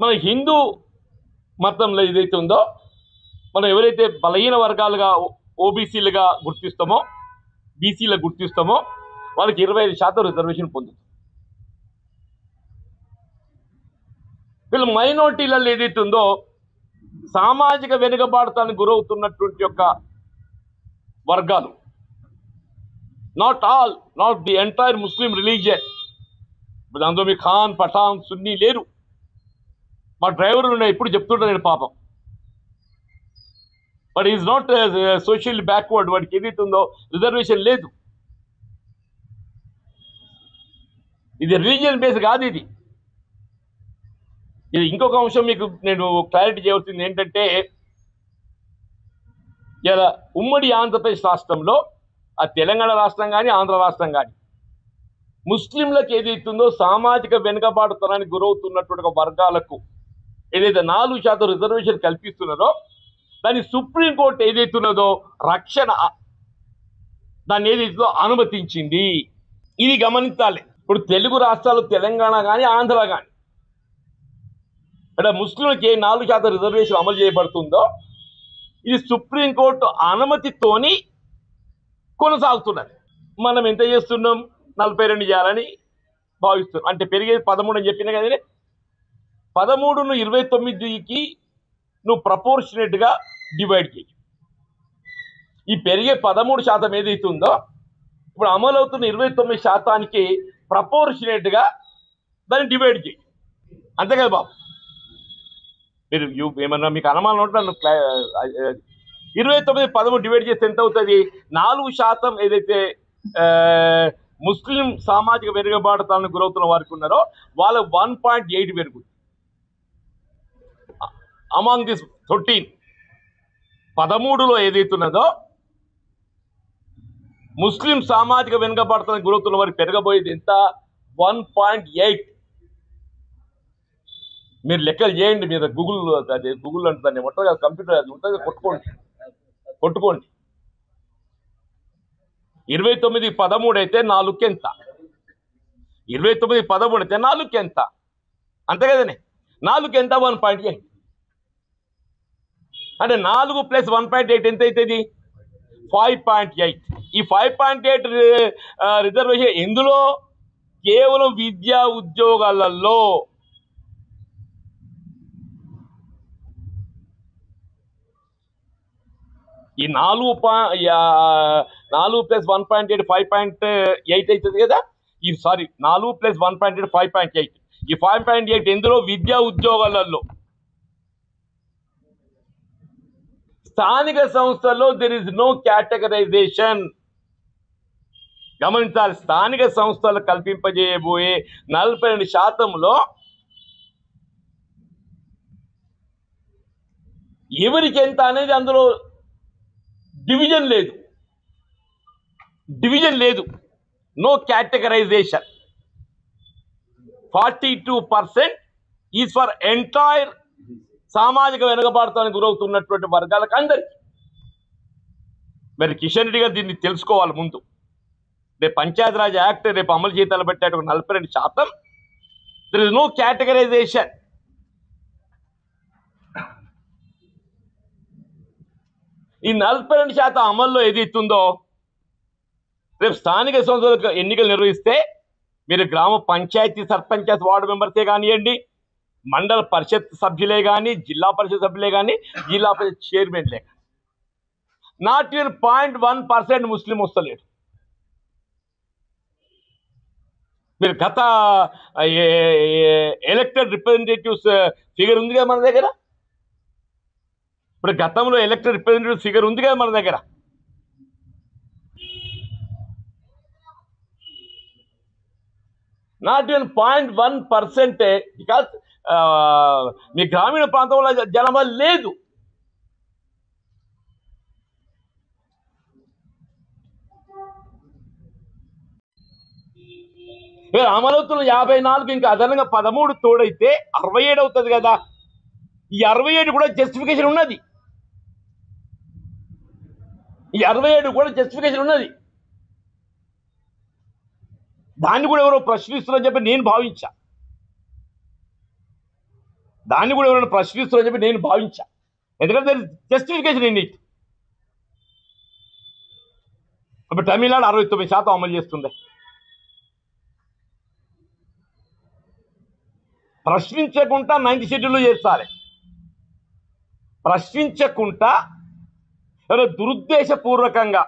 మన హిందూ మతంలో ఏదైతే ఉందో మనం ఎవరైతే బలహీన వర్గాలుగా ఓబీసీలుగా గుర్తిస్తామో బీసీలుగా గుర్తిస్తామో వాళ్ళకి 25% రిజర్వేషన్ పొందుతుంది. వీళ్ళు మైనారిటీలలో ఏదైతే ఉందో సామాజిక వెనుకబాటుతానికి గురవుతున్నటువంటి యొక్క వర్గాలు, not the entire Muslim religion. దాంతో మీ ఖాన్ పఠాన్ సున్నీ లేరు. మా డ్రైవర్ ఎప్పుడు చెప్తుంటాను నేను పాపం, but is not socially backward. వాడికి ఏదైతే ఉందో రిజర్వేషన్ లేదు. ఇది రిలీజియన్ బేస్ కాదు. ఇది ఇంకొక అంశం మీకు నేను క్లారిటీ చేయవలసింది ఏంటంటే, ఇలా ఉమ్మడి ఆంధ్రప్రదేశ్ రాష్ట్రంలో, ఆ తెలంగాణ రాష్ట్రం కానీ ఆంధ్ర రాష్ట్రం కానీ, ముస్లింలకు ఏదైతుందో సామాజిక వెనుకబాటుతనానికి గురవుతున్నటువంటి వర్గాలకు ఏదైతే 4% రిజర్వేషన్ కల్పిస్తున్నారో దాన్ని సుప్రీంకోర్టు ఏదైతున్నదో రక్షణ దాన్ని ఏదైతుందో అనుమతించింది. ఇది గమనించాలి. ఇప్పుడు తెలుగు రాష్ట్రాలు తెలంగాణ కానీ ఆంధ్ర కానీ అంటే ముస్లింలకి ఏ 4% రిజర్వేషన్ అమలు చేయబడుతుందో ఇది సుప్రీంకోర్టు అనుమతితోని కొనసాగుతున్నది. మనం ఎంత చేస్తున్నాం? 42 చేయాలని భావిస్తున్నాం. అంటే పెరిగేది 13 అని చెప్పినా కదా. 13ను 29కి నువ్వు ప్రపోర్షనేట్గా డివైడ్ చేయి. ఈ పెరిగే 13% ఏదైతే ఉందో ఇప్పుడు అమలవుతున్న 29%కి ప్రపోర్షనేట్గా దాన్ని డివైడ్ చేయి. అంతే కదా బాబు? మీరు ఏమన్నా మీకు అనుమానం ఉంటే నన్ను 29 13 డివైడ్ చేస్తే ఎంత అవుతుంది? 4% ఏదైతే ముస్లిం సామాజిక వెనుకబాటుతనానికి గురవుతున్న వారికి ఉన్నారో వాళ్ళ 1.8 పెరుగుతుంది. అమాంగ్ దిస్ 13 13లో ఏదైతున్నదో ముస్లిం సామాజిక వెనుకబాటుతనానికి గురవుతున్న వారికి పెరగబోయేది ఎంత? 1.8. మీరు లెక్కలు చేయండి. మీరు గూగుల్ అంటే దాన్ని మొట్టగా కంప్యూటర్ అది ఉంటుంది, కొట్టుకోండి. 29 13 అయితే 4కి ఎంత? 29 13 అయితే 4కి ఎంత? అంతే కదండి. 4కి ఎంత? 1.8. అంటే 4 + 1.8 ఎంత అవుతుంది? 5.8. ఈ 5.8 రిజర్వేషన్ ఎందులో? కేవలం విద్యా ఉద్యోగాలలో. ఈ 4 + 1.8 5.8 అవుతుంది కదా. ఈ 4 + 1.8 5.8. ఈ 5.8 ఎందులో? విద్యా ఉద్యోగాలలో. స్థానిక సంస్థల్లో దెర్ ఇస్ నో కేటగరైజేషన్. గమనించాలి. స్థానిక సంస్థలు కల్పింపజేయబోయే 42%లో ఎవరికి ఎంత అనేది అందులో డివిజన్ లేదు. No categorisation. 42% is for entire సామాజిక వెనుకబాటుతనానికి గురవుతున్నటువంటి వర్గాలకు అందరికీ. మరి కిషన్ రెడ్డి గారు దీన్ని తెలుసుకోవాలి ముందు. రేపు పంచాయతీరాజ్ యాక్ట్ రేపు అమలు చేయాలి పెట్టే 42%. There is no categorisation. ఈ 42% అమల్లో ఏదైతుందో రేపు స్థానిక సంస్థలకు ఎన్నికలు నిర్వహిస్తే మీరు గ్రామ పంచాయతీ సర్పంచ్ వార్డు మెంబర్సే కానివ్వండి, మండల పరిషత్ సభ్యులే కానీ, జిల్లా పరిషత్ సభ్యులే కానీ, జిల్లా పరిషత్ చైర్మన్లే కానీ, నాట్ ఈవెన్ 0.1% ముస్లిం వస్తలేడు. మీరు గత ఎలక్టెడ్ రిప్రజెంటేటివ్స్ ఫిగర్ ఉంది కదా మన దగ్గర. ఇప్పుడు గతంలో ఎలక్టెడ్ రిప్రజెంటేటివ్ ఫిగర్ ఉంది కదా మన దగ్గర. Not even 0.1%. బికాస్ మీ గ్రామీణ ప్రాంతంలో జనాభా లేదు. అమలవుతున్న 54 ఇంకా అదనంగా 13 తోడైతే 67 అవుతుంది కదా. ఈ 67 కూడా జస్టిఫికేషన్ ఉన్నది. దాన్ని కూడా ఎవరో ప్రశ్నిస్తున్నారని చెప్పి నేను భావించా. దాన్ని కూడా ఎవరైనా ప్రశ్నిస్తారని చెప్పి నేను భావించా. ఎందుకంటే జస్టిఫికేషన్ ఇన్ ఇట్. ఇప్పుడు తమిళనాడు 69% అమలు చేస్తుంది. ప్రశ్నించకుండా 9th షెడ్యూల్లో చేర్చాలి. ప్రశ్నించకుండా దురుద్దేశపూర్వకంగా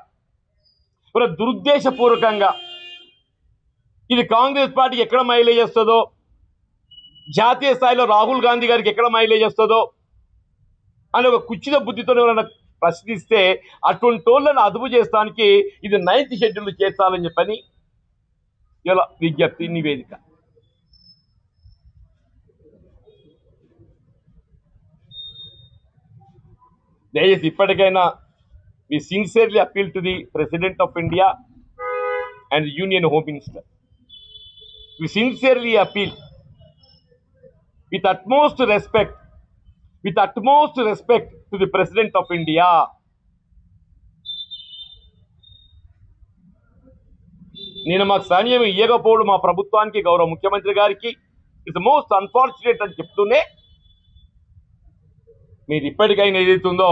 ఇది కాంగ్రెస్ పార్టీకి ఎక్కడ మైలేజ్ వస్తుందో, జాతీయ స్థాయిలో రాహుల్ గాంధీ గారికి ఎక్కడ మైలేజ్ వస్తుందో అని ఒక కుచ్చిత బుద్ధితో ఎవరైనా ప్రశ్నిస్తే అటువంటి వాళ్ళని అదుపు చేస్తానికి ఇది 9th షెడ్యూల్ చేర్చాలని చెప్పని ఇలా విజ్ఞప్తి నివేదిక. దయచేసి ఇప్పటికైనా we sincerely appeal to the President of India and the Union Home Minister. We sincerely appeal with utmost respect to the President of India. నేను మాకు సమయం ఇవ్వకపోవడం మా ప్రభుత్వానికి, గౌరవ ముఖ్యమంత్రి గారికి ఇట్స్ మోస్ట్ అన్ఫార్చునేట్ అని చెప్తూనే మీరు ఇప్పటికైనా ఏదైతుందో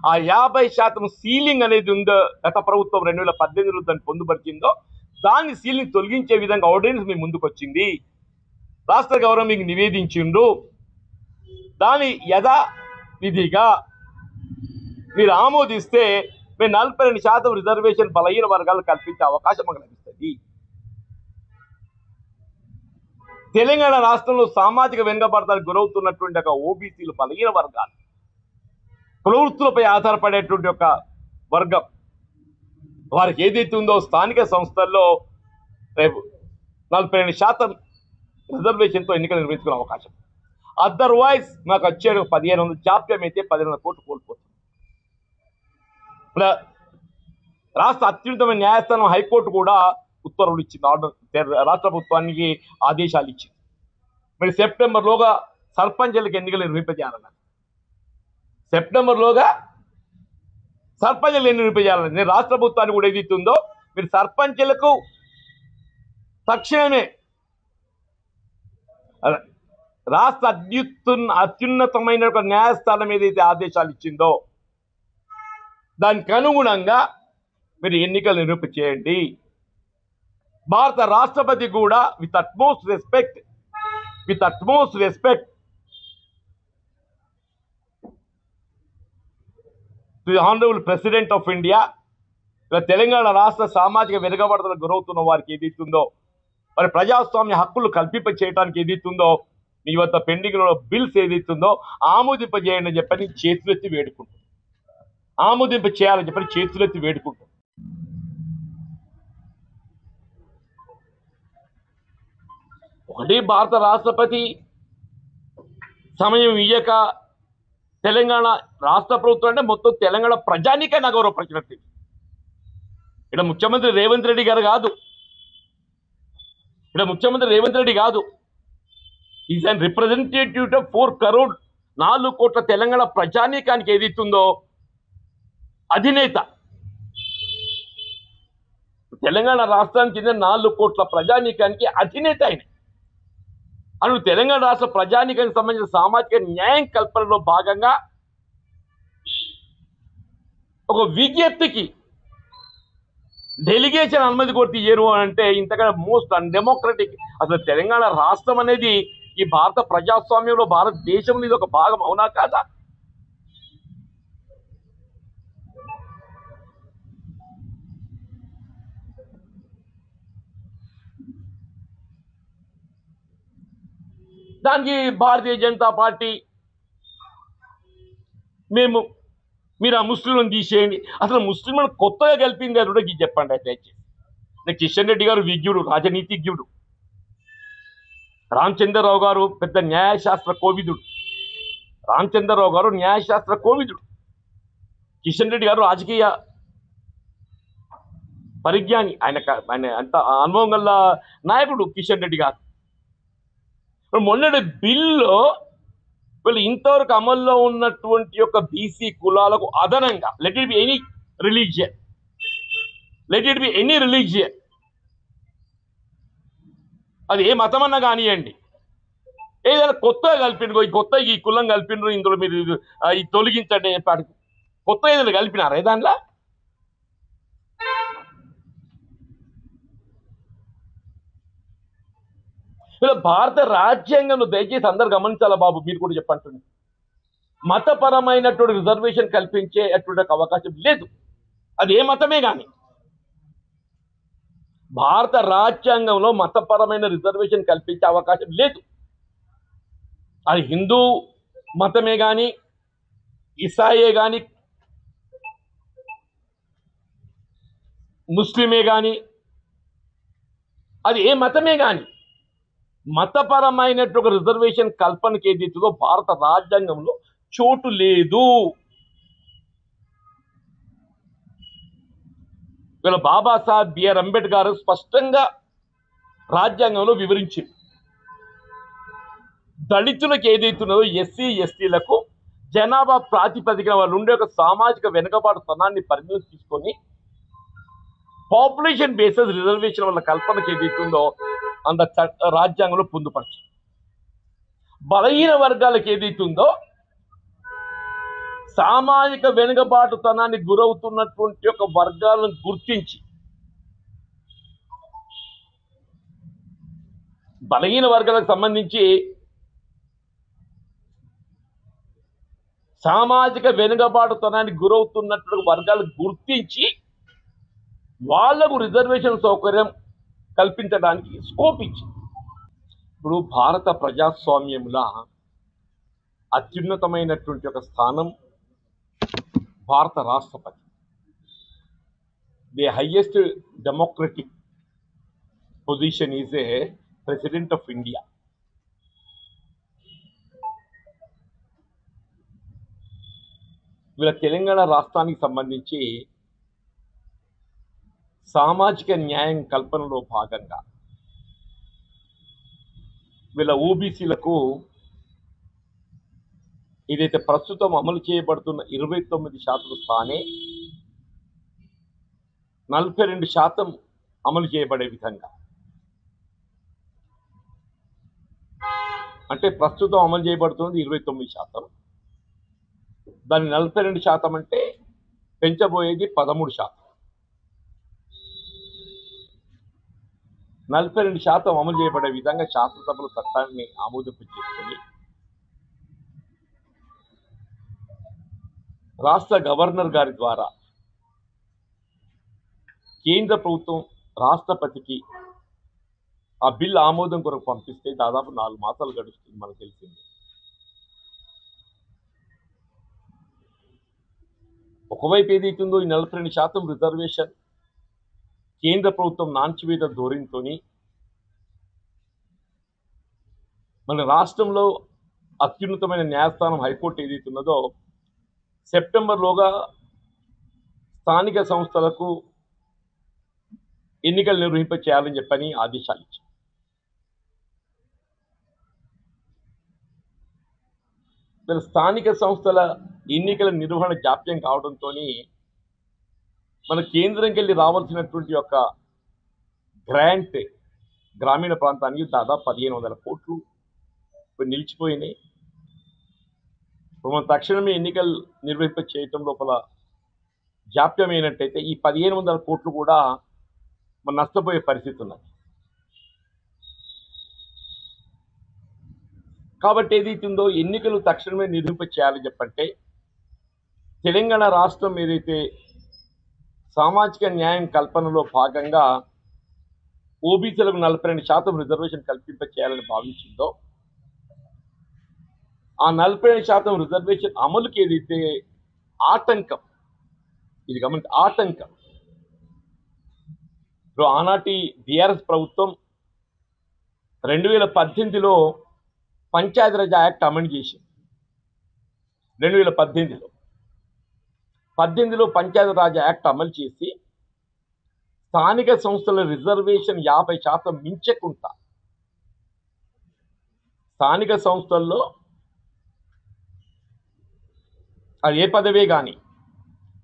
ఆ 50% సీలింగ్ అనేది ఉందో గత ప్రభుత్వం 2018లో దాన్ని పొందుపరిచిందో దాన్ని సీలింగ్ తొలగించే విధంగా ఆర్డినెన్స్ మీ ముందుకు వచ్చింది. రాష్ట్ర గవర్నర్ మీకు నివేదించిండ్రు. దాని యథావిధిగా మీరు ఆమోదిస్తే మీరు 42% రిజర్వేషన్ బలహీన వర్గాలు కల్పించే అవకాశం మాకు లభిస్తుంది. తెలంగాణ రాష్ట్రంలో సామాజిక వెనుకబడతానికి గురవుతున్నటువంటి ఒక ఓబీసీలు, బలహీన వర్గాలు, ప్రవృత్తులపై ఆధారపడేటువంటి ఒక వర్గం, వారికి ఏదైతే ఉందో స్థానిక సంస్థల్లో రేపు 42% రిజర్వేషన్తో ఎన్నికలు నిర్వహించుకునే అవకాశం. అదర్వైజ్ నాకు వచ్చేది 1500 జాప్యం అయితే 10,000 కోట్లు కోల్పోతుంది. రాష్ట్ర అత్యున్నతమైన న్యాయస్థానం హైకోర్టు కూడా ఉత్తర్వులు ఇచ్చింది, ఆర్డర్ రాష్ట్ర ప్రభుత్వానికి ఆదేశాలు ఇచ్చింది. మరి సెప్టెంబర్లోగా సర్పంచులకు ఎన్నికలు నిర్వహింపజేయాలన్నారు. సెప్టెంబర్లోగా సర్పంచులు నిర్వహింపజేయాలన్నారు. నేను రాష్ట్ర ప్రభుత్వాన్ని కూడా ఏదైతుందో మీరు సర్పంచులకు తక్షణమే రాష్ట్ర అత్యున్నతమైన ఒక న్యాయస్థానం ఏదైతే ఆదేశాలు ఇచ్చిందో దానికి అనుగుణంగా మీరు ఎన్నికలు నిర్వహించేయండి. భారత రాష్ట్రపతి కూడా with utmost respect to the honourable president of India, Telangana రాష్ట్ర సామాజిక వెనుకబడతలకు గురవుతున్న వారికి ఏదైతుందో మరి ప్రజాస్వామ్య హక్కులు కల్పింప చేయడానికి ఏదైతుందో మీ వద్ద పెండింగ్లో బిల్స్ ఏదైతుందో ఆమోదింపజేయండి అని చెప్పని చేతులెత్తి వేడుకుంటాం. ఆమోదింప చేయాలని చెప్పని చేతులెత్తి వేడుకుంటాం. ఒకటి, భారత రాష్ట్రపతి సమయం ఇయ్యక తెలంగాణ రాష్ట్ర ప్రభుత్వం అంటే మొత్తం తెలంగాణ ప్రజానికైనా గౌరవపరిచినట్టు. ఇక్కడ ముఖ్యమంత్రి రేవంత్ రెడ్డి గారు కాదు, is and representative of 4 crore 4 కోట్ల తెలంగాణ ప్రజానీకానికి ఏదైతుందో అధినేత. తెలంగాణ రాష్ట్రానికి చెందిన 4 కోట్ల ప్రజానీకానికి అధినేత ఆయన. అను తెలంగాణ రాష్ట్ర ప్రజానీకానికి సంబంధించిన సామాజిక న్యాయం కల్పనలో భాగంగా ఒక విజ్ఞప్తికి డెలిగేషన్ అనుమతి కొట్టి ఏరు అంటే ఇంతకన్నా మోస్ట్ అన్డెమోక్రటిక్. అసలు తెలంగాణ రాష్ట్రం అనేది ఈ భారత ప్రజాస్వామ్యంలో, భారతదేశంలో ఇది ఒక భాగం అవునా కాదా? దానికి భారతీయ జనతా పార్టీ మీరు ఆ ముస్లింలను తీసేయండి. అసలు ముస్లింలను కొత్తగా కలిపింది అది కూడా చెప్పండి దయచేసి. కిషన్ రెడ్డి గారు విజ్ఞుడు, రాజనీతిజ్ఞుడు. రామచంద్రరావు గారు పెద్ద న్యాయశాస్త్ర కోవిదుడు. కిషన్ రెడ్డి గారు రాజకీయ పరిజ్ఞాని. ఆయన అంత అనుభవం గల నాయకుడు కిషన్ రెడ్డి గారు. మొన్నటి బిల్లో వీళ్ళు ఇంతవరకు అమల్లో ఉన్నటువంటి యొక్క బీసీ కులాలకు అదనంగా let it be any religion, అది ఏ మతమన్నా కానివ్వండి, ఏదైనా కొత్తగా కలిపిండ్రు, ఈ కొత్త ఈ కులం కలిపిండ్రు, ఇందులో మీరు ఈ తొలగించండి కొత్త ఏదైనా కలిపినారా దాంట్లో? ఇలా భారత రాజ్యాంగంలో దయచేసి అందరు గమనించాలా బాబు, మీరు కూడా చెప్పండి, మతపరమైనటువంటి రిజర్వేషన్ కల్పించే అటువంటి అవకాశం లేదు, అది ఏ మతమే కానీ. భారత రాజ్యాంగంలో మతపరమైన రిజర్వేషన్ కల్పించే అవకాశం లేదు. అది హిందూ మతమే కానీ, ఇసాయే కానీ, ముస్లిమే కానీ, అది ఏ మతమే కానీ మతపరమైనటువంటి రిజర్వేషన్ కల్పనకి ఏదైతుందో భారత రాజ్యాంగంలో చోటు లేదు. వీళ్ళ బాబాసాహెబ్ బిఆర్ అంబేద్కర్ స్పష్టంగా రాజ్యాంగంలో వివరించింది, దళితులకు ఏదైతున్నదో ఎస్సీ ఎస్టీలకు జనాభా ప్రాతిపదికన వాళ్ళు ఉండే ఒక సామాజిక వెనుకబాటుతనాన్ని పరిగణలోకి తీసుకొని పాపులేషన్ బేసిస్ రిజర్వేషన్ వల్ల కల్పనకు ఏదైతుందో అంత రాజ్యాంగంలో పొందుపరిచి, బలహీన వర్గాలకు ఏదైతుందో సామాజిక వెనుకబాటుతనాన్ని గురవుతున్నటువంటి ఒక వర్గాలను గుర్తించి బలహీన వర్గాలకు సంబంధించి సామాజిక వెనుకబాటుతనానికి గురవుతున్నటువంటి వర్గాలను గుర్తించి వాళ్లకు రిజర్వేషన్ సౌకర్యం కల్పించడానికి స్కోప్ ఇచ్చింది. ఇప్పుడు భారత ప్రజాస్వామ్యంలో అత్యున్నతమైనటువంటి ఒక స్థానం భారత రాష్ట్రపతి, the highest democratic position is a president of India. వీళ్ళ తెలంగాణ రాష్ట్రానికి సంబంధించి సామాజిక న్యాయం కల్పనలో భాగంగా వీళ్ళ ఓబీసీలకు ఏదైతే ప్రస్తుతం అమలు చేయబడుతున్న 29% స్థానే 42% అమలు చేయబడే విధంగా, అంటే ప్రస్తుతం అమలు చేయబడుతున్నది 29%, దాన్ని 42% అంటే పెంచబోయేది 13%. 42% అమలు చేయబడే విధంగా శాసనసభలో చట్టాన్ని ఆమోదింపజేసుకొని రాష్ట్ర గవర్నర్ గారి ద్వారా కేంద్ర ప్రభుత్వం రాష్ట్రపతికి ఆ బిల్ ఆమోదం కొరకు పంపిస్తే దాదాపు 4 మాసాలు గడుస్తుంది. మనకు తెలిసింది. ఒకవైపు ఏదైతుందో ఈ 42% రిజర్వేషన్ కేంద్ర ప్రభుత్వం నాంచివేత ధోరణితో మన రాష్ట్రంలో అత్యున్నతమైన న్యాయస్థానం హైకోర్టు ఏదైతున్నదో సెప్టెంబర్లోగా స్థానిక సంస్థలకు ఎన్నికలు నిర్వహింప చేయాలని చెప్పని ఆదేశాలు ఇచ్చారు. స్థానిక సంస్థల ఎన్నికల నిర్వహణ జాప్యం కావడంతో మన కేంద్రంకి వెళ్ళి రావాల్సినటువంటి యొక్క గ్రాంట్ గ్రామీణ ప్రాంతానికి దాదాపు 1500 కోట్లు నిలిచిపోయినాయి. ఇప్పుడు మనం తక్షణమే ఎన్నికలు నిర్వహింప చేయటం లోపల జాప్యం అయినట్టయితే ఈ 1500 కోట్లు కూడా మనం నష్టపోయే పరిస్థితి ఉన్నది. కాబట్టి ఏదైతుందో ఎన్నికలు తక్షణమే నిర్వహింప చేయాలని చెప్పంటే తెలంగాణ రాష్ట్రం ఏదైతే సామాజిక న్యాయం కల్పనలో భాగంగా ఓబీసీలకు 42% రిజర్వేషన్ కల్పింప చేయాలని భావించిందో ఆ 42% రిజర్వేషన్ అమలుకి ఏదైతే ఆటంకం, ఇది గమనించి ఆటంకం, ఇప్పుడు ఆనాటి బీఆర్ఎస్ ప్రభుత్వం 2018లో పంచాయతీరాజ్ యాక్ట్ అమెండ్ చేసింది. 2018లో పంచాయతీరాజ్ యాక్ట్ అమలు చేసి స్థానిక సంస్థల రిజర్వేషన్ 50% మించకుండా స్థానిక సంస్థల్లో అది ఏ పదవే కానీ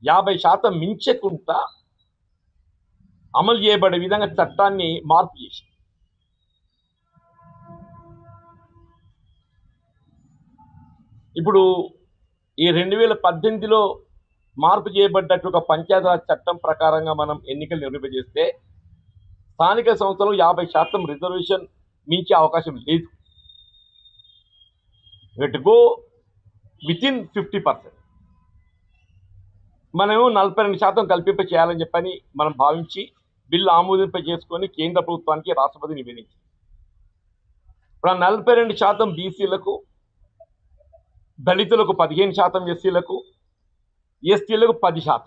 50% మించకుండా అమలు చేయబడే విధంగా చట్టాన్ని మార్పు చేసింది. ఇప్పుడు ఈ 2018లో మార్పు చేయబడ్డట్టు ఒక పంచాయతీరాజ్ చట్టం ప్రకారంగా మనం ఎన్నికలు నిర్వహింపజేస్తే స్థానిక సంస్థలు 50% రిజర్వేషన్ మించే అవకాశం లేదు. To go within 50%. మనము 42% కల్పింప చేయాలని చెప్పని మనం భావించి బిల్లు ఆమోదింప చేసుకొని కేంద్ర ప్రభుత్వానికి రాష్ట్రపతి నివేదించి ఇప్పుడు 42% బీసీలకు, దళితులకు 15%, ఎస్సీలకు, ఎస్టీలకు 10%,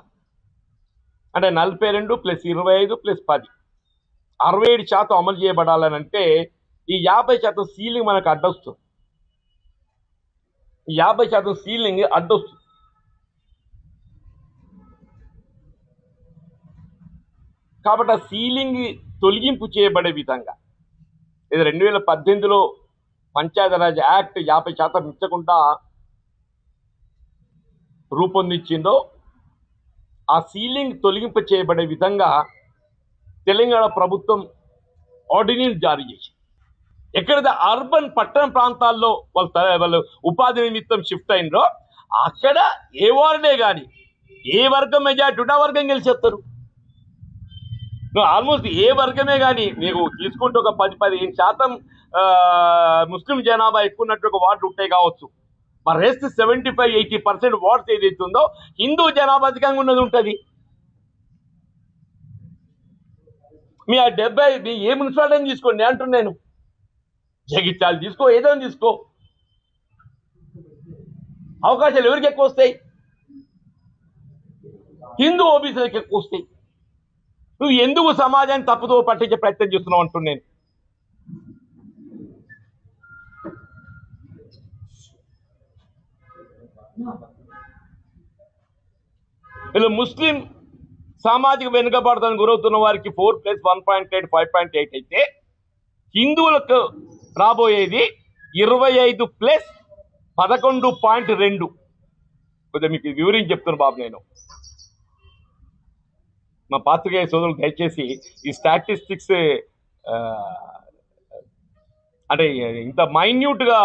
అంటే 42 + 25 + 10 67% అమలు చేయబడాలని అంటే ఈ 50% సీలింగ్ మనకు అడ్డొస్తుంది. 50% సీలింగ్ అడ్డొస్తుంది. కాబట్టి ఆ సీలింగ్ తొలగింపు చేయబడే విధంగా ఇది 2018లో పంచాయతీరాజ్ యాక్ట్ 50% మించకుండా రూపొందించిందో ఆ సీలింగ్ తొలగింపు చేయబడే విధంగా తెలంగాణ ప్రభుత్వం ఆర్డినెన్స్ జారీ చేసింది. ఎక్కడైతే అర్బన్ పట్టణ ప్రాంతాల్లో వాళ్ళు ఉపాధి నిమిత్తం షిఫ్ట్ అయినరో అక్కడ ఏ వార్డే కానీ ఏ వర్గం మెజార్టీ ఉంటే ఆ వర్గం గెలిచేస్తారు. ఆల్మోస్ట్ ఏ వర్గమే కానీ నీకు తీసుకుంటే ఒక 10-15% ముస్లిం జనాభా ఎక్కువ ఉన్నట్టు ఒక వార్డు ఉంటాయి కావచ్చు. మరి రెస్ట్ 75-80% వార్డ్స్ ఏదైతే ఉందో హిందూ జనాభా అధికంగా ఉన్నది ఉంటుంది. మీ ఆ 70 మీ ఏ మున్సిపాలిటీ తీసుకోండి అంటున్నాను, జగిత్యాలు తీసుకో, ఏదైనా తీసుకో, అవకాశాలు ఎవరికి ఎక్కువ వస్తాయి? హిందూ ఓబీసీలకు ఎక్కువ వస్తాయి. నువ్వు ఎందుకు సమాజాన్ని తప్పుదో పట్టించే ప్రయత్నం చేస్తున్నావు అంటున్నాను. వీళ్ళు ముస్లిం సామాజిక వెనుకబడతానికి గురవుతున్న వారికి 4+1.8 5.8 అయితే హిందువులకు రాబోయేది 25+11.2. కొద్దిగా మీకు వివరించి చెప్తాను బాబు. నేను మా పాత్రికేయ సోదరులు దయచేసి ఈ స్టాటిస్టిక్స్ అంటే ఇంత మైన్యూట్గా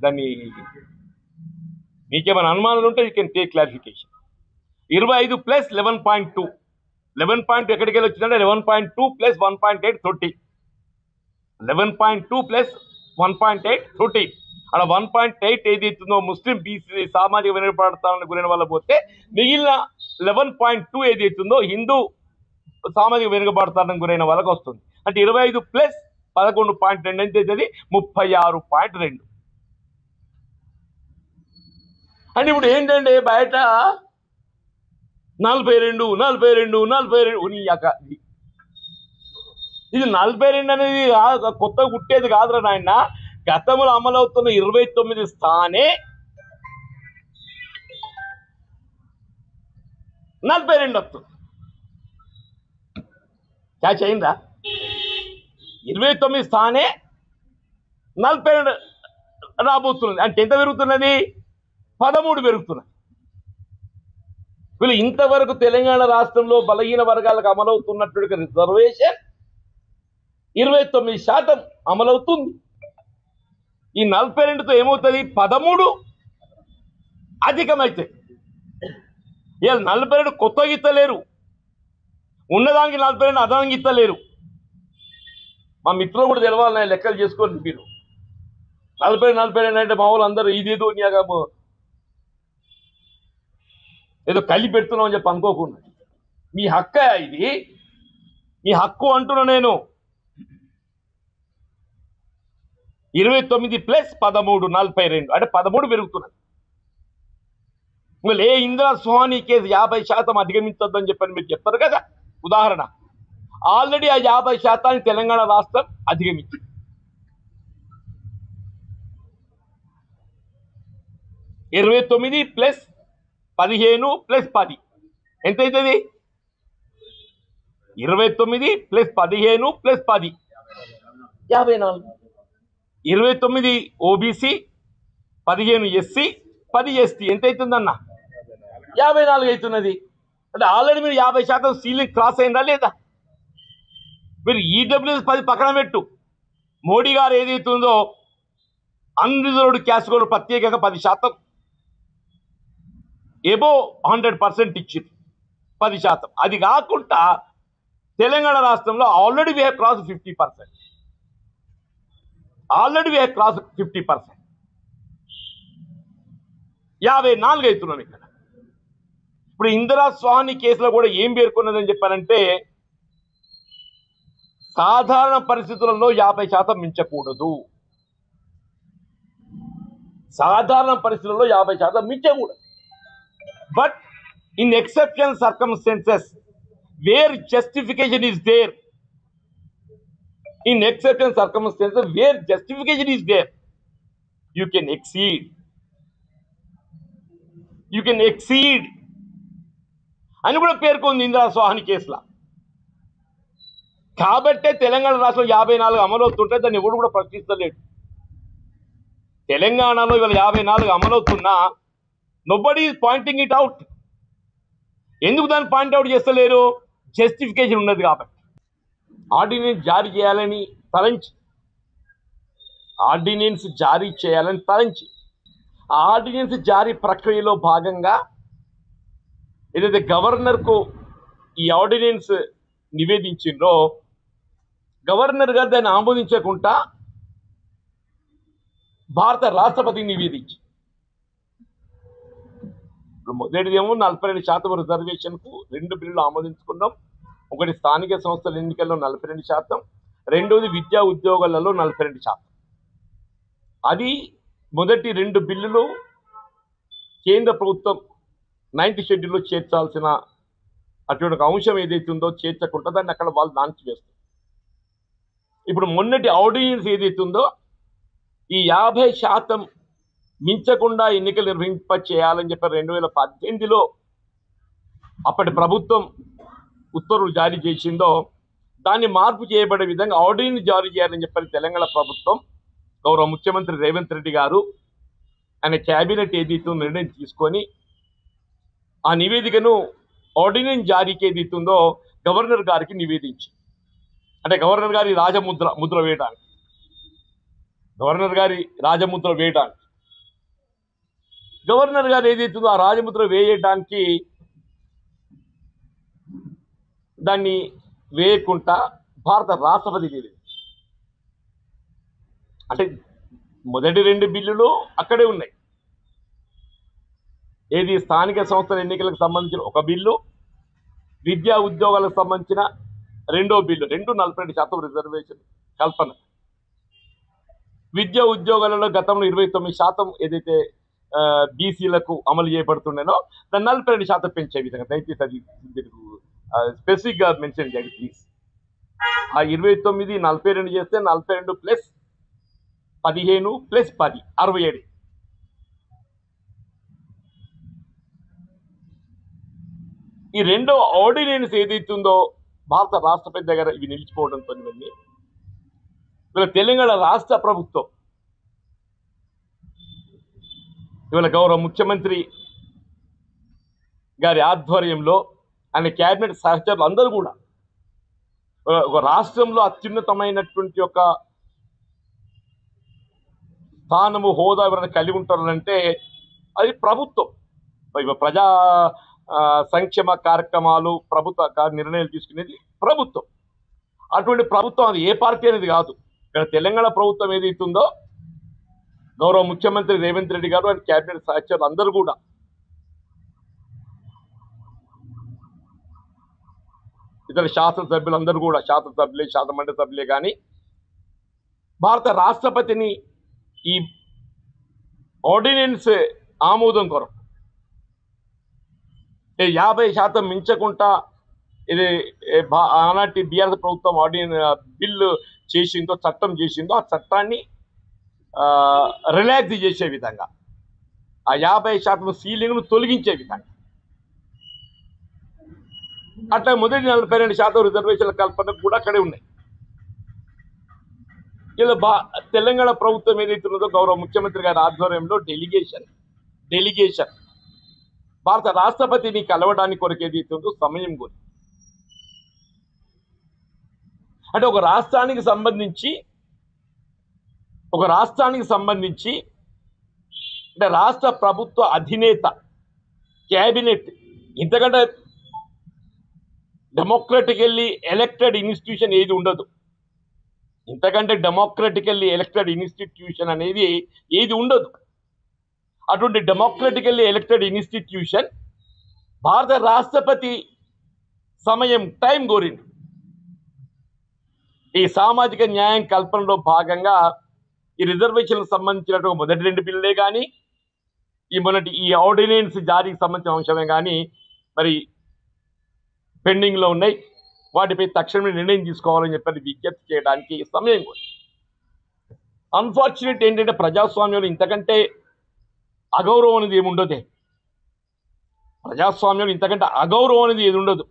దాన్ని మీకేమైనా అనుమానాలు ఉంటే యూ కెన్ టేక్ క్లారిఫికేషన్. 25+11.2 11 ఎక్కడికి వెళ్ళి వచ్చిందంటే 11.2 + 1.8 30. 11.2 + 1.8 30. అక్కడ 1.8 ఏదైతుందో ముస్లిం బీసీ సామాజిక వెనుకబడతానికి గురైన వాళ్ళ పోతే మిగిలిన 11.2 ఏదైతుందో హిందూ సామాజిక వెనుకబడతానికి గురైన వాళ్ళకి వస్తుంది. అంటే 25+11.2 ఎంత అవుతుంది? 36.2. అంటే ఇప్పుడు ఏంటంటే బయట 42 ఇది 42 అనేది కొత్తగా పుట్టేది కాదురా నాయన. గతంలో అమలవుతున్న 29 స్థానే 42 వస్తుంది. క్యాచ్ అయిందా? 29 స్థానే 42 రాబోతున్నది. అంటే ఎంత పెరుగుతున్నది? 13 పెరుగుతున్నది. వీళ్ళు ఇంతవరకు తెలంగాణ రాష్ట్రంలో బలహీన వర్గాలకు అమలవుతున్నటువంటి రిజర్వేషన్ 29% అమలవుతుంది. ఈ 42తో ఏమవుతుంది? 13 అధికమైతే. ఇలా 42 కొత్తగా ఇస్తలేరు, ఉన్నదానికి 42 అదనంగా ఇస్తలేరు. మా మిత్రులు కూడా తెలవాలి, లెక్కలు చేసుకోండి మీరు. 40 అంటే మా వాళ్ళు అందరూ ఇదేదో ఏదో కలిపి పెడుతున్నాం అని చెప్పి అనుకోకుండా, మీ హక్కు ఇది, మీ హక్కు అంటున్నా నేను. 29+13 42 అంటే 13 పెరుగుతున్నది. ఏ ఇందిరా సుహానీ కేసు 50% అధిగమించొద్దని చెప్పని మీరు చెప్తారు కదా. ఉదాహరణ, ఆల్రెడీ ఆ 50% తెలంగాణ రాష్ట్రం అధిగమించింది. 29+15+10 ఎంత అవుతుంది? 29+15+10 54. 29 ఓబీసీ, 15 ఎస్సీ, 10 ఎస్టీ ఎంత అవుతుందన్న? 54 అవుతున్నది. అంటే ఆల్రెడీ మీరు 50% సీలింగ్ క్రాస్ అయిందా లేదా? మీరు ఈడబ్ల్యూఎస్ 10 పక్కన పెట్టు. మోడీ గారు ఏదైతుందో అన్రిజర్వ్డ్ క్యాస్ట్ కూడా ప్రత్యేకంగా 10% ఎబో 100% ఇచ్చింది 10%. అది కాకుండా తెలంగాణ రాష్ట్రంలో already we have cross 50%. Already we have cross 50%. 54 అవుతున్నాం ఇక్కడ. ఇప్పుడు ఇందిరా స్వామి కేసులో కూడా ఏం పేర్కొన్నదని చెప్పారంటే సాధారణ పరిస్థితులలో 50% మించకూడదు. సాధారణ పరిస్థితుల్లో 50% మించకూడదు. But in exceptional circumstances where justification is there, in exceptional circumstances where justification is there, you can exceed అని కూడా పేర్కొంది ఇందిరా స్వామి కేసులో. కాబట్టే తెలంగాణ రాష్ట్రంలో 54 అమలవుతుంటే దాన్ని ఎవడు కూడా ప్రశ్నిస్తలేడు. తెలంగాణలో ఇవాళ 54 అమలవుతున్నా nobody is pointing it out. ఎందుకు దాన్ని పాయింట్ అవుట్ చేస్తలేరు? జస్టిఫికేషన్ ఉన్నది కాబట్టి. ఆర్డినెన్స్ జారీ చేయాలని తలంచి ఆ ఆర్డినెన్స్ జారీ ప్రక్రియలో భాగంగా ఏదైతే గవర్నర్కు ఈ ఆర్డినెన్స్ నివేదించిందో గవర్నర్ గారు దాన్ని ఆమోదించకుండా భారత రాష్ట్రపతికి నివేదించి మొదటిదేమో 42% రిజర్వేషన్కు 2 బిల్లులు ఆమోదించుకున్నాం. ఒకటి స్థానిక సంస్థల ఎన్నికల్లో 42%, రెండోది విద్యా ఉద్యోగాలలో 42%. అది మొదటి 2 బిల్లులు కేంద్ర ప్రభుత్వం 9th షెడ్యూల్లో చేర్చాల్సిన అటువంటి అంశం ఏదైతే ఉందో చేర్చకుండా దాన్ని అక్కడ వాళ్ళు నాన్చివేస్తారు. ఇప్పుడు మొన్నటి ఆర్డినెన్స్ ఏదైతే ఉందో ఈ 50% మించకుండా ఎన్నికలు నిర్వహింప చేయాలని చెప్పి 2018లో అప్పటి ప్రభుత్వం ఉత్తర్వులు జారీ చేసిందో దాన్ని మార్పు చేయబడే విధంగా ఆర్డినెన్స్ జారీ చేయాలని చెప్పని తెలంగాణ ప్రభుత్వం గౌరవ ముఖ్యమంత్రి రేవంత్ రెడ్డి గారు ఆయన క్యాబినెట్ ఏదైతే నిర్ణయం తీసుకొని ఆ నివేదికను ఆర్డినెన్స్ జారీకి ఏదైతుందో గవర్నర్ గారికి నివేదించి, అంటే గవర్నర్ గారి ముద్ర వేయడానికి గవర్నర్ గారు ఏదైతుందో ఆ రాజముద్ర వేయడానికి దాన్ని వేయకుండా భారత రాష్ట్రపతి నివేదించి, అంటే మొదటి 2 బిల్లులు అక్కడే ఉన్నాయి. ఏది స్థానిక సంస్థల ఎన్నికలకు సంబంధించిన ఒక బిల్లు, విద్యా ఉద్యోగాలకు సంబంధించిన 2వ బిల్లు, 42% రిజర్వేషన్ కల్పన. విద్యా ఉద్యోగాలలో గతంలో 29% ఏదైతే బీసీలకు అమలు చేయబడుతుండేనో దాన్ని 42% పెంచే విధంగా దయచేసి అది స్పెసిఫిక్గా మెన్షన్ చేయండి ప్లీజ్. ఆ 29 42 చేస్తే 42 ప్లస్ 15 ప్లస్ 10 67. ఈ 2వ ఆర్డినెన్స్ ఏదైతుందో భారత రాష్ట్రపతి దగ్గర ఇవి నిలిచిపోవడంతో ఇవన్నీ ఇవాళ తెలంగాణ రాష్ట్ర ప్రభుత్వం ఇవాళ గౌరవ ముఖ్యమంత్రి గారి ఆధ్వర్యంలో ఆయన క్యాబినెట్ సహచరులు అందరూ కూడా ఒక రాష్ట్రంలో అత్యున్నతమైనటువంటి ఒక స్థానము హోదా ఎవరైనా కలిగి ఉంటారంటే అది ప్రభుత్వం. ప్రజా సంక్షేమ కార్యక్రమాలు ప్రభుత్వ నిర్ణయాలు తీసుకునేది ప్రభుత్వం. అటువంటి ప్రభుత్వం అది ఏ పార్టీ అనేది కాదు. ఇక్కడ తెలంగాణ ప్రభుత్వం ఏదైతుందో గౌరవ ముఖ్యమంత్రి రేవంత్ రెడ్డి గారు ఆయన క్యాబినెట్ సహచరులు అందరూ కూడా ఇతర శాసనసభ్యులందరూ కూడా శాసనసభ్యులే శాసనమండలి సభ్యులే కానీ భారత రాష్ట్రపతిని ఈ ఆర్డినెన్స్ ఆమోదం కొరకు 50% మించకుండా ఇది ఆనాటి బీఆర్ఎస్ ప్రభుత్వం బిల్లు చేసిందో చట్టం చేసిందో ఆ చట్టాన్ని రిలాక్స్ చేసే విధంగా ఆ 50% సీలింగ్ను తొలగించే విధంగా అట్లా మొదటి 42% రిజర్వేషన్ల కల్పన కూడా అక్కడే ఉన్నాయి. ఇలా తెలంగాణ ప్రభుత్వం ఏదైతే ఉన్నదో గౌరవ ముఖ్యమంత్రి గారి ఆధ్వర్యంలో డెలిగేషన్ భారత రాష్ట్రపతిని కలవడానికి కొరకు ఏదైతే ఉందో సమయం కోరి, అంటే ఒక రాష్ట్రానికి సంబంధించి ఒక రాష్ట్రానికి సంబంధించి అంటే రాష్ట్ర ప్రభుత్వ అధినేత క్యాబినెట్ ఇంతకంటే డెమోక్రటికల్లీ ఎలక్టెడ్ ఇన్స్టిట్యూషన్ ఏది ఉండదు. ఇంతకంటే డెమోక్రటికల్లీ ఎలక్టెడ్ ఇన్స్టిట్యూషన్ అనేది ఏది ఉండదు. అటువంటి డెమోక్రటికల్లీ ఎలక్టెడ్ ఇన్స్టిట్యూషన్ భారత రాష్ట్రపతి టైం కోరింది. ఈ సామాజిక న్యాయం కల్పనలో భాగంగా ఈ రిజర్వేషన్లకు సంబంధించినటువంటి మొదటి 2 బిల్లులే కానీ ఈ ఆర్డినెన్స్ జారీకి సంబంధించిన అంశమే కానీ మరి పెండింగ్లో ఉన్నాయి. వాటిపై తక్షణమే నిర్ణయం తీసుకోవాలని చెప్పి విజ్ఞప్తి చేయడానికి సమయం కోరింది. అన్ఫార్చునేట్ ఏంటంటే ప్రజాస్వామ్యంలో ఇంతకంటే అగౌరవం అనేది ఏముండదే. ప్రజాస్వామ్యంలో ఇంతకంటే అగౌరవం అనేది ఏది ఉండదు.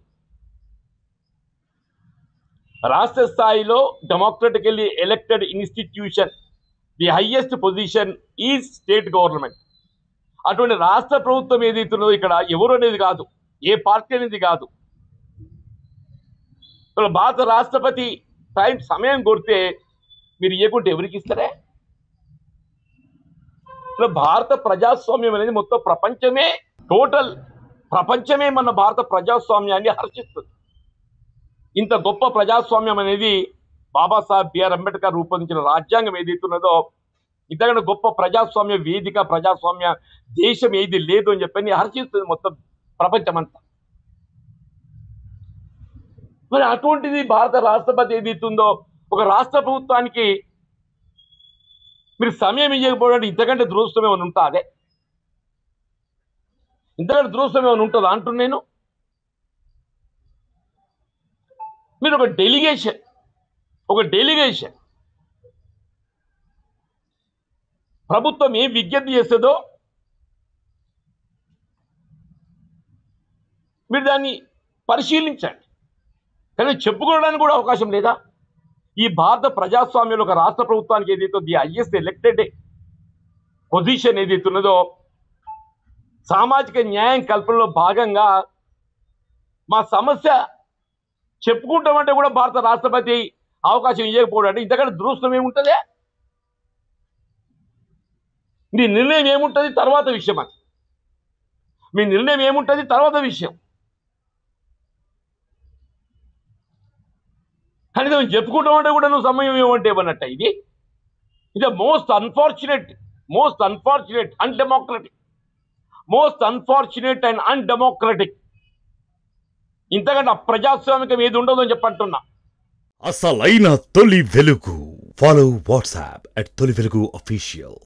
రాష్ట్ర స్థాయిలో democratically elected institution the highest position is state government. అటువంటి రాష్ట్ర ప్రభుత్వం ఏదైతున్నదో ఇక్కడ ఎవరు అనేది కాదు, ఏ పార్టీ అనేది కాదు. భారత రాష్ట్రపతి సమయం కోరితే మీరు ఇవ్వకుంటే ఎవరికి ఇస్తారే? భారత ప్రజాస్వామ్యం అనేది మొత్తం ప్రపంచమే మన భారత ప్రజాస్వామ్యాన్ని హర్షిస్తుంది. ఇంత గొప్ప ప్రజాస్వామ్యం అనేది బాబాసాహెబ్ బిఆర్ అంబేద్కర్ రూపొందించిన రాజ్యాంగం ఏదైతున్నదో ఇంతకంటే గొప్ప ప్రజాస్వామ్య వేదిక, ప్రజాస్వామ్య దేశం ఏది లేదు అని చెప్పని హర్షిస్తుంది మొత్తం ప్రపంచమంతా. మరి అటువంటిది భారత రాష్ట్రపతి ఏదైతుందో ఒక రాష్ట్ర ప్రభుత్వానికి మీరు సమయం ఇవ్వకపోవడానికి ఇంతకంటే దురదృష్టం ఏమైనా ఉంటుందా? అదే ఇంతకంటే దురదృష్టం ఏమైనా ఉంటుందా అంటున్నా నేను. మీరు ఒక డెలిగేషన్ ప్రభుత్వం ఏం విజ్ఞప్తి చేస్తుందో మీరు దాన్ని పరిశీలించండి. కానీ చెప్పుకోవడానికి కూడా అవకాశం లేదా? ఈ భారత ప్రజాస్వామ్యంలో ఒక రాష్ట్ర ప్రభుత్వానికి ఏదైతే ది హైయెస్ట్ ఎలక్టెడ్ పొజిషన్ ఏదైతే ఉన్నదో సామాజిక న్యాయం కల్పనలో భాగంగా మా సమస్య చెప్పుకుంటామంటే కూడా భారత రాష్ట్రపతి అవకాశం ఇవ్వకపోవడం అంటే ఇంతకంటే దురదృష్టం ఏముంటుంది? మీ నిర్ణయం ఏముంటుంది తర్వాత విషయం. అది మీ నిర్ణయం ఏముంటుంది తర్వాత విషయం. కనీసం చెప్పుకుంటామంటే కూడా నువ్వు సమయం ఏమంటే ఏమన్నట్ట. ఇది మోస్ట్ అన్ఫార్చునేట్ అండ్ అన్డెమోక్రటిక్ ఇంతకంటే అప్రజాస్వామికం ఏది ఉండదు అని చెప్పంటున్నా. అసలైన తొలి వెలుగు. ఫాలో వాట్సాప్ @తొలి వెలుగు official.